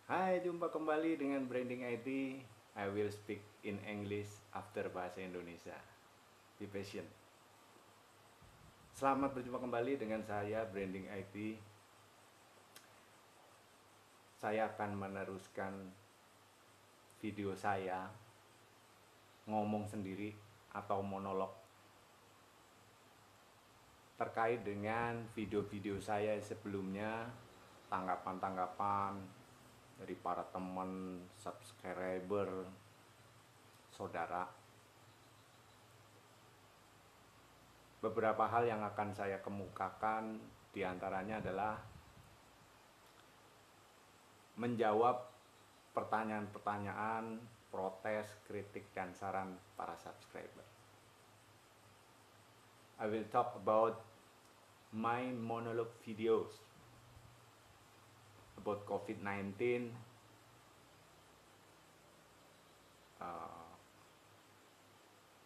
Hai, jumpa kembali dengan Branding IT. I will speak in English after bahasa Indonesia. Be patient. Selamat berjumpa kembali dengan saya Branding IT. Saya akan meneruskan video saya ngomong sendiri atau monolog terkait dengan video-video saya sebelumnya, tanggapan-tanggapan dari para teman, subscriber, saudara. Beberapa hal yang akan saya kemukakan diantaranya adalah menjawab pertanyaan-pertanyaan, protes, kritik, dan saran para subscriber. I will talk about my monologue videos about COVID-19,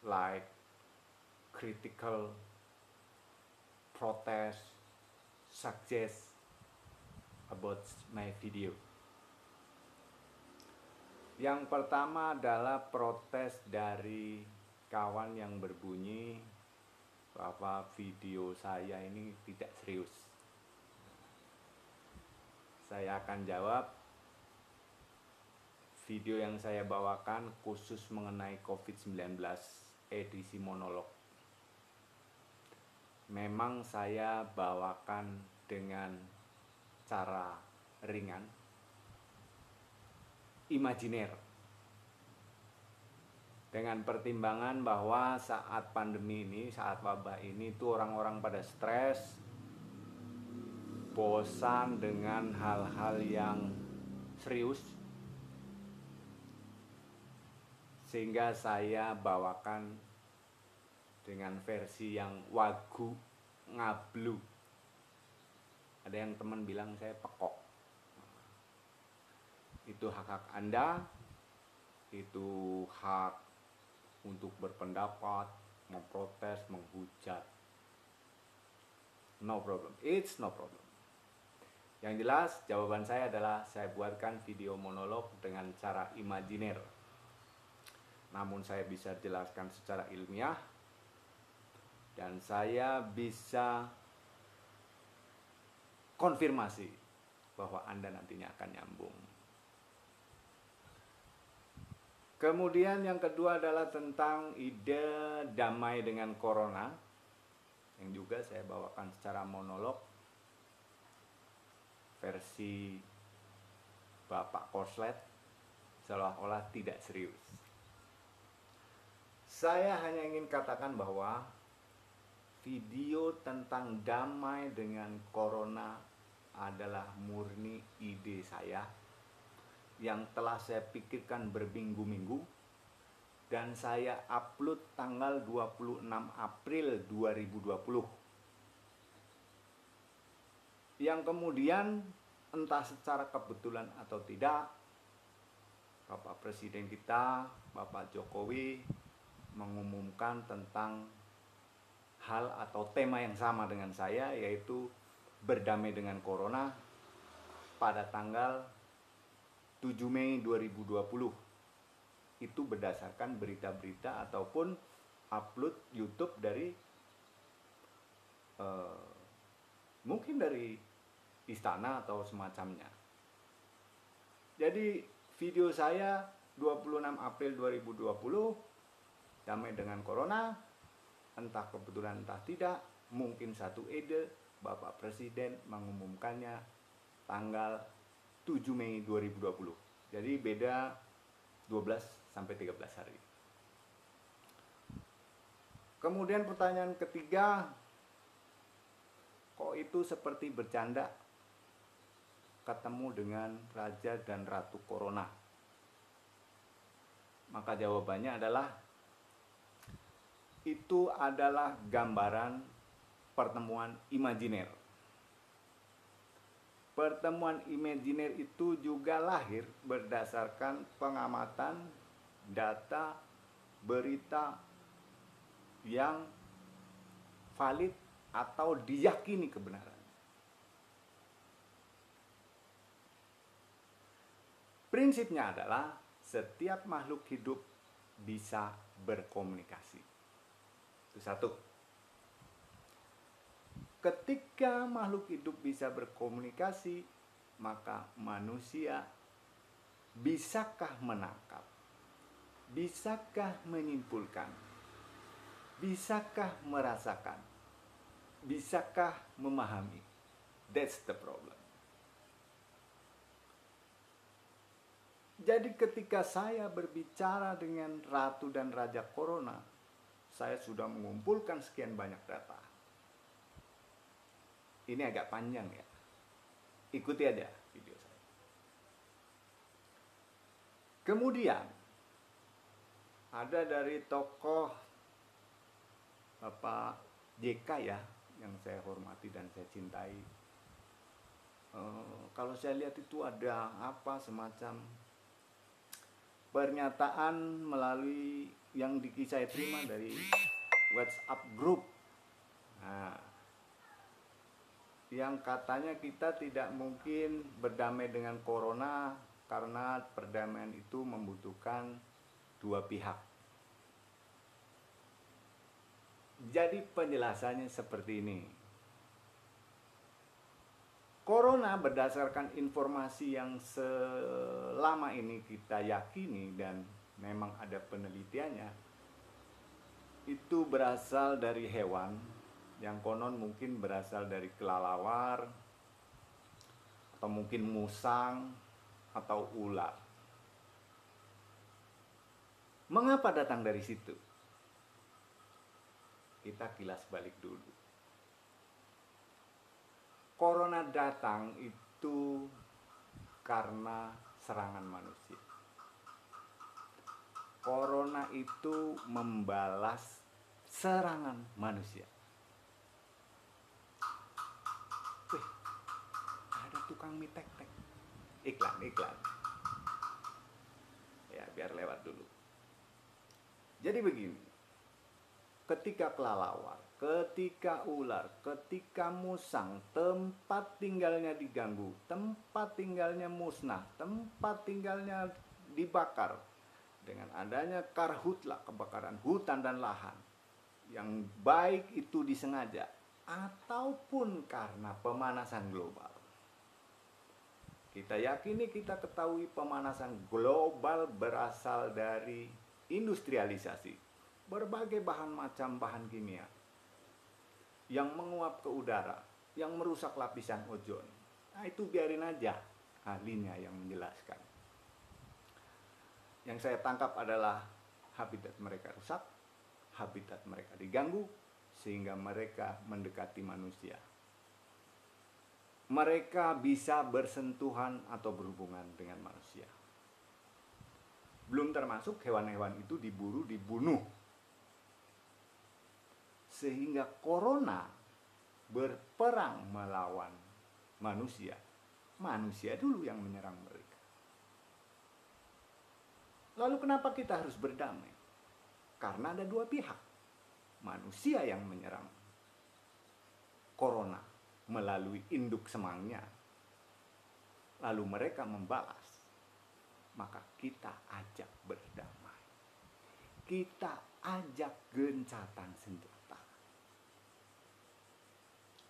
like critical, protest, suggest about my video. Yang pertama adalah protes dari kawan yang berbunyi bahwa video saya ini tidak serius. Saya akan jawab. Video yang saya bawakan khusus mengenai COVID-19 edisi monolog. Memang saya bawakan dengan cara ringan, imajiner, dengan pertimbangan bahwa saat pandemi ini, saat wabah ini tuh orang-orang pada stres, bosan dengan hal-hal yang serius, sehingga saya bawakan dengan versi yang wagu ngablu. Ada yang teman bilang saya pekok. Itu hak-hak Anda, itu hak untuk berpendapat, memprotes, menghujat. No problem, it's no problem. Yang jelas jawaban saya adalah saya buatkan video monolog dengan cara imajiner. Namun saya bisa jelaskan secara ilmiah dan saya bisa konfirmasi bahwa Anda nantinya akan nyambung. Kemudian yang kedua adalah tentang ide damai dengan corona, yang juga saya bawakan secara monolog versi Bapak Korslet, seolah-olah tidak serius. Saya hanya ingin katakan bahwa video tentang damai dengan corona adalah murni ide saya yang telah saya pikirkan berminggu-minggu dan saya upload tanggal 26 April 2020. Yang kemudian entah secara kebetulan atau tidak, Bapak Presiden kita, Bapak Jokowi mengumumkan tentang hal atau tema yang sama dengan saya, yaitu berdamai dengan corona pada tanggal 7 Mei 2020. Itu berdasarkan berita-berita ataupun upload YouTube dari mungkin dari istana atau semacamnya. Jadi video saya 26 April 2020 damai dengan corona, entah kebetulan entah tidak, mungkin satu ide Bapak Presiden mengumumkannya tanggal 7 Mei 2020. Jadi beda 12 sampai 13 hari. Kemudian pertanyaan ketiga, kok itu seperti bercanda ketemu dengan Raja dan Ratu Corona? Maka jawabannya adalah itu adalah gambaran pertemuan imajiner. Pertemuan imajiner itu juga lahir berdasarkan pengamatan data berita yang valid atau diyakini kebenaran. Prinsipnya adalah setiap makhluk hidup bisa berkomunikasi. Itu satu. Ketika makhluk hidup bisa berkomunikasi, maka manusia bisakah menangkap? Bisakah menyimpulkan? Bisakah merasakan? Bisakah memahami? That's the problem. Jadi ketika saya berbicara dengan Ratu dan Raja Corona, saya sudah mengumpulkan sekian banyak data. Ini agak panjang ya. Ikuti aja video saya. Kemudian ada dari tokoh Bapak JK ya, yang saya hormati dan saya cintai. Kalau saya lihat itu ada apa semacam pernyataan melalui yang saya terima dari WhatsApp group. Nah, yang katanya kita tidak mungkin berdamai dengan corona karena perdamaian itu membutuhkan dua pihak. Jadi penjelasannya seperti ini. Corona berdasarkan informasi yang selama ini kita yakini dan memang ada penelitiannya, itu berasal dari hewan yang konon mungkin berasal dari kelelawar atau mungkin musang atau ular. Mengapa datang dari situ? Kita kilas balik dulu. Corona datang itu karena serangan manusia. Corona itu membalas serangan manusia. Wih, ada tukang mie tek-tek. Iklan. Ya, biar lewat dulu. Jadi begini. Ketika kelelawar, ketika ular, ketika musang, tempat tinggalnya diganggu, tempat tinggalnya musnah, tempat tinggalnya dibakar. Dengan adanya karhutla, kebakaran hutan dan lahan, yang baik itu disengaja, ataupun karena pemanasan global. Kita yakini, kita ketahui pemanasan global berasal dari industrialisasi. Berbagai macam bahan kimia yang menguap ke udara, yang merusak lapisan ozon. Nah, itu biarin aja ahlinya yang menjelaskan. Yang saya tangkap adalah habitat mereka rusak, habitat mereka diganggu, sehingga mereka mendekati manusia. Mereka bisa bersentuhan atau berhubungan dengan manusia. Belum termasuk hewan-hewan itu diburu, dibunuh. Sehingga corona berperang melawan manusia. Manusia dulu yang menyerang mereka. Lalu kenapa kita harus berdamai? Karena ada dua pihak. Manusia yang menyerang corona melalui induk semangnya. Lalu mereka membalas. Maka kita ajak berdamai. Kita ajak gencatan senjata.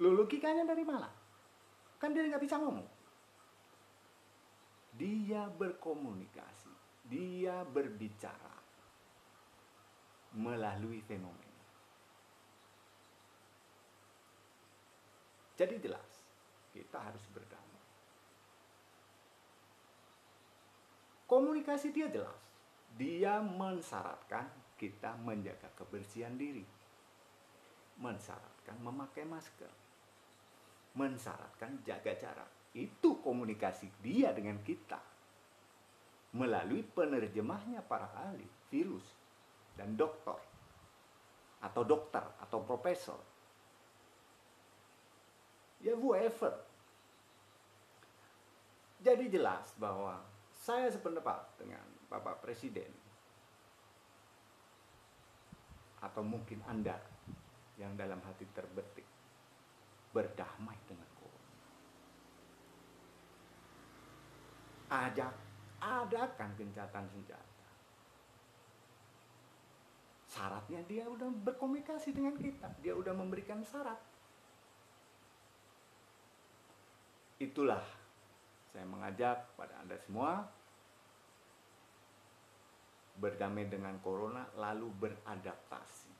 Logikanya dari mana? Kan dia nggak bisa ngomong. Dia berkomunikasi, dia berbicara melalui fenomena. Jadi jelas, kita harus berdamai. Komunikasi dia jelas. Dia mensyaratkan kita menjaga kebersihan diri. Mensyaratkan memakai masker. Mensyaratkan jaga jarak. Itu komunikasi dia dengan kita melalui penerjemahnya para ahli virus dan dokter atau profesor, ya whoever. Jadi jelas bahwa saya sependapat dengan Bapak Presiden, atau mungkin Anda yang dalam hati terbetik berdamai dengan corona. Ajak adakan gencatan senjata. Syaratnya dia udah berkomunikasi dengan kita, dia udah memberikan syarat. Itulah saya mengajak pada Anda semua berdamai dengan corona lalu beradaptasi.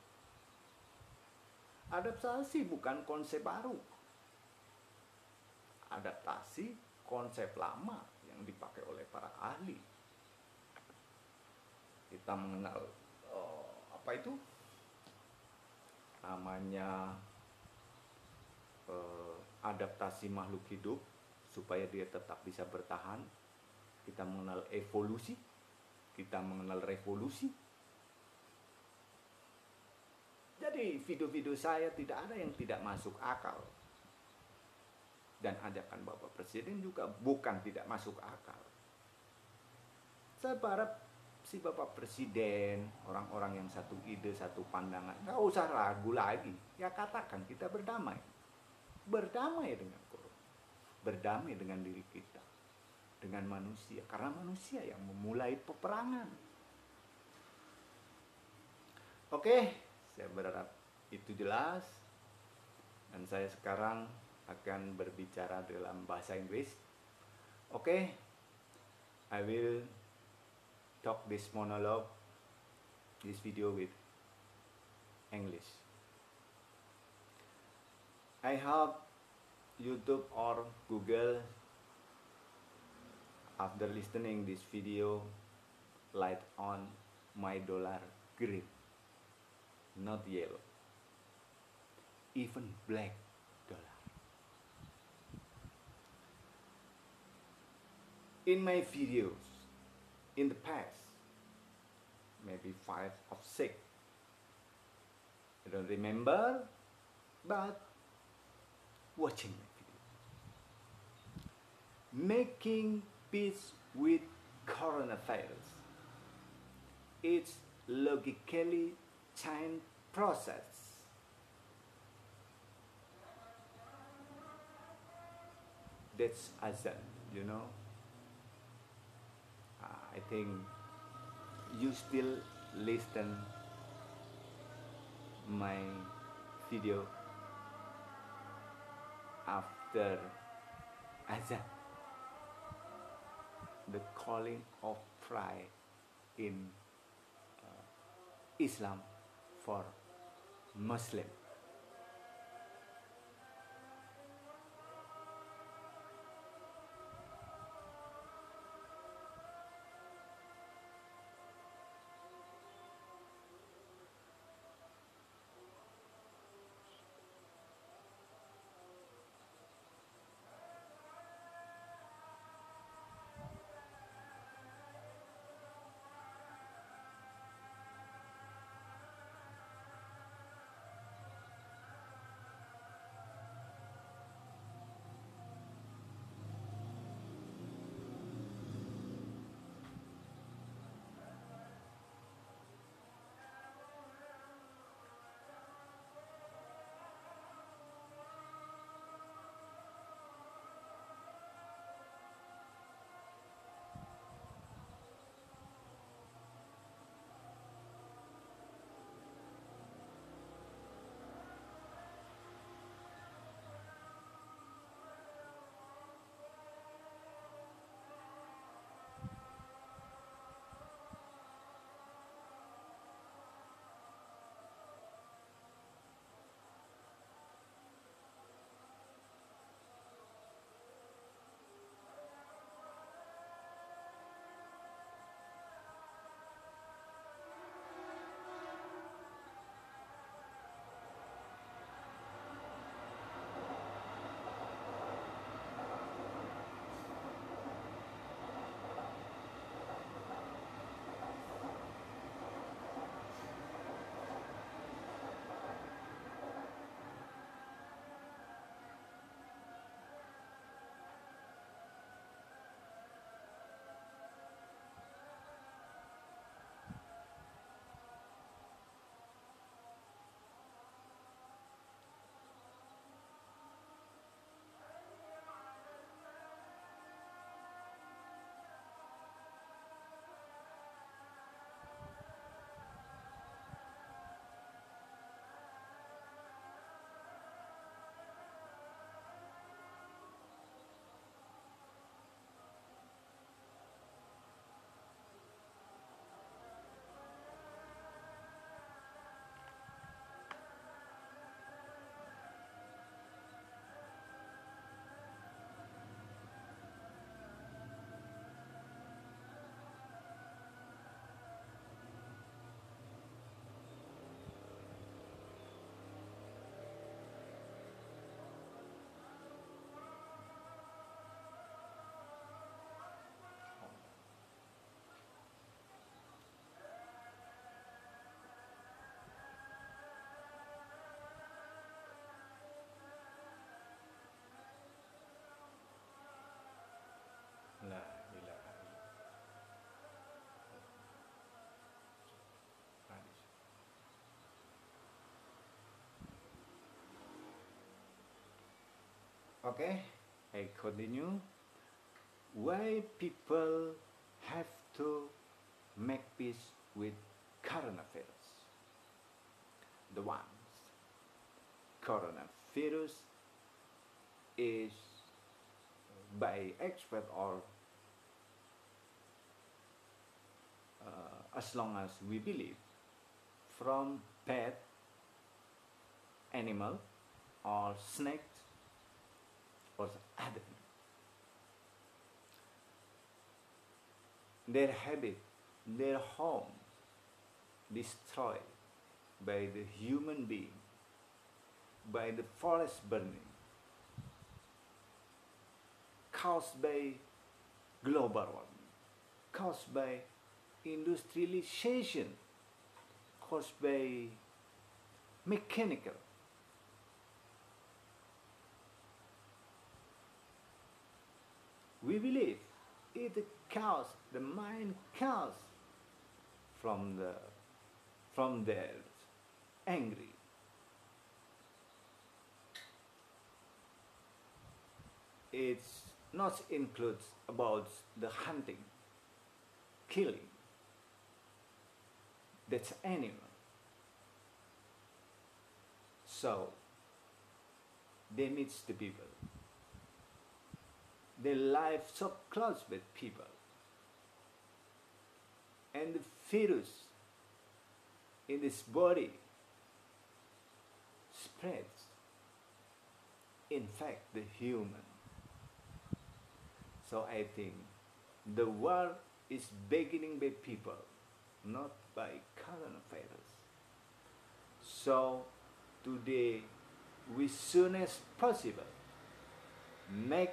Adaptasi bukan konsep baru. Adaptasi konsep lama yang dipakai oleh para ahli. Kita mengenal apa itu? Namanya adaptasi makhluk hidup supaya dia tetap bisa bertahan. Kita mengenal evolusi, kita mengenal revolusi. Jadi video-video saya tidak ada yang tidak masuk akal. Dan ajakan Bapak Presiden juga bukan tidak masuk akal. Saya berharap si Bapak Presiden, orang-orang yang satu ide, satu pandangan, nggak usah ragu lagi. Ya katakan kita berdamai. Berdamai dengan corona, berdamai dengan diri kita, dengan manusia, karena manusia yang memulai peperangan. Oke, saya berharap itu jelas, dan saya sekarang akan berbicara dalam bahasa Inggris. Oke, I will talk this monologue, this video with English. I hope YouTube or Google, after listening this video, light on my dollar green, not yellow, even black dollar. In my videos, in the past, maybe 5 or 6, I don't remember, but watching my video. Making peace with coronavirus. It's logically chain process. That's azan, you know. I think you still listen my video after azan, the calling of prayer in Islam for Muslim. Okay, I continue. Why people have to make peace with coronavirus? The ones, coronavirus is by expert or as long as we believe from bad animal or snakes or other. Their habit, their home destroyed by the human being, by the forest burning, caused by global warming, caused by industrialization, caused by mechanical. We believe it caused, the mind caused from their angry. It's not includes about the hunting, killing. That's animal. So they meet the people. They live so close with people. And the virus in this body spreads, infect the human. So I think the war is beginning by people, not by coronavirus. So today, we soon as possible make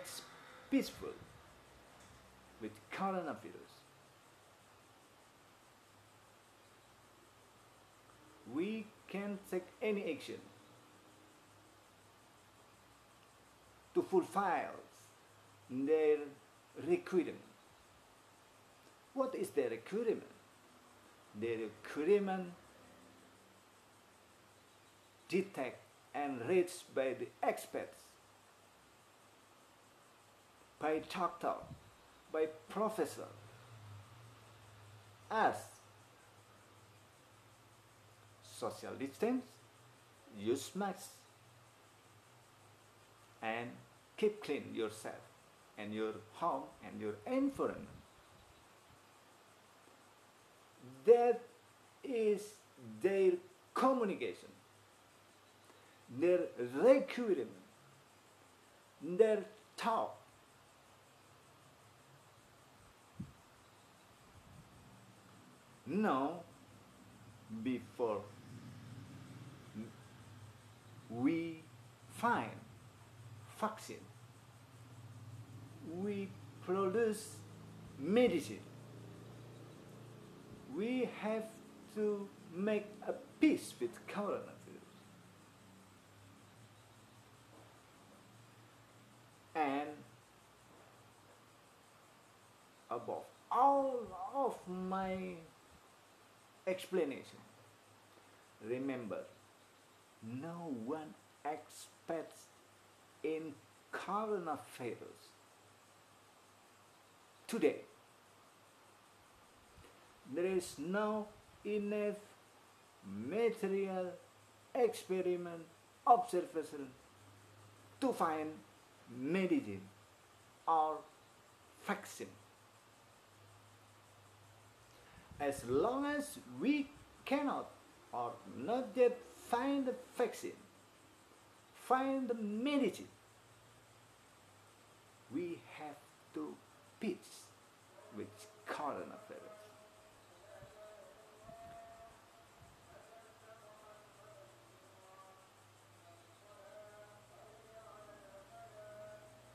peaceful with coronavirus. We can take any action to fulfill their requirement. What is their requirement? Their requirement detect and reached by the experts, by doctor, by professor, as social distance, use masks, and keep clean yourself and your home and your environment. That is their communication, their requirement, their talk. Now, before we find vaccine, we produce medicine. We have to make a peace with coronavirus. And above all of my explanation, remember, no one expects in coronavirus today. There is no enough material, experiment, observation to find medicine or vaccine. As long as we cannot or not yet find the vaccine, find the medicine, we have to peace with coronavirus.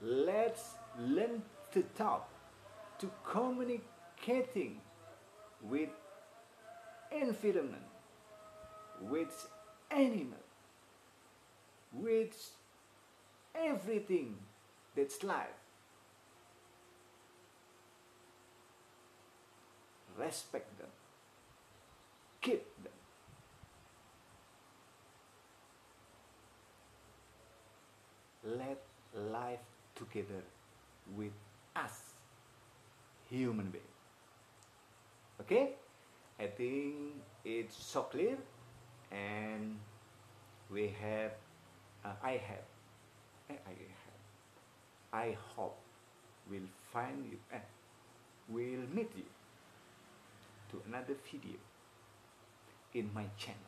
Let's learn to talk, to communicating with environment, with animal, with everything that's life. Respect them, keep them. Let life together with us, human being. Okay, I think it's so clear, and we have, I have, I hope we'll find you, we'll meet you to another video in my channel.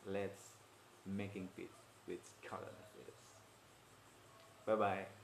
Let's making peace with coronavirus. Bye bye.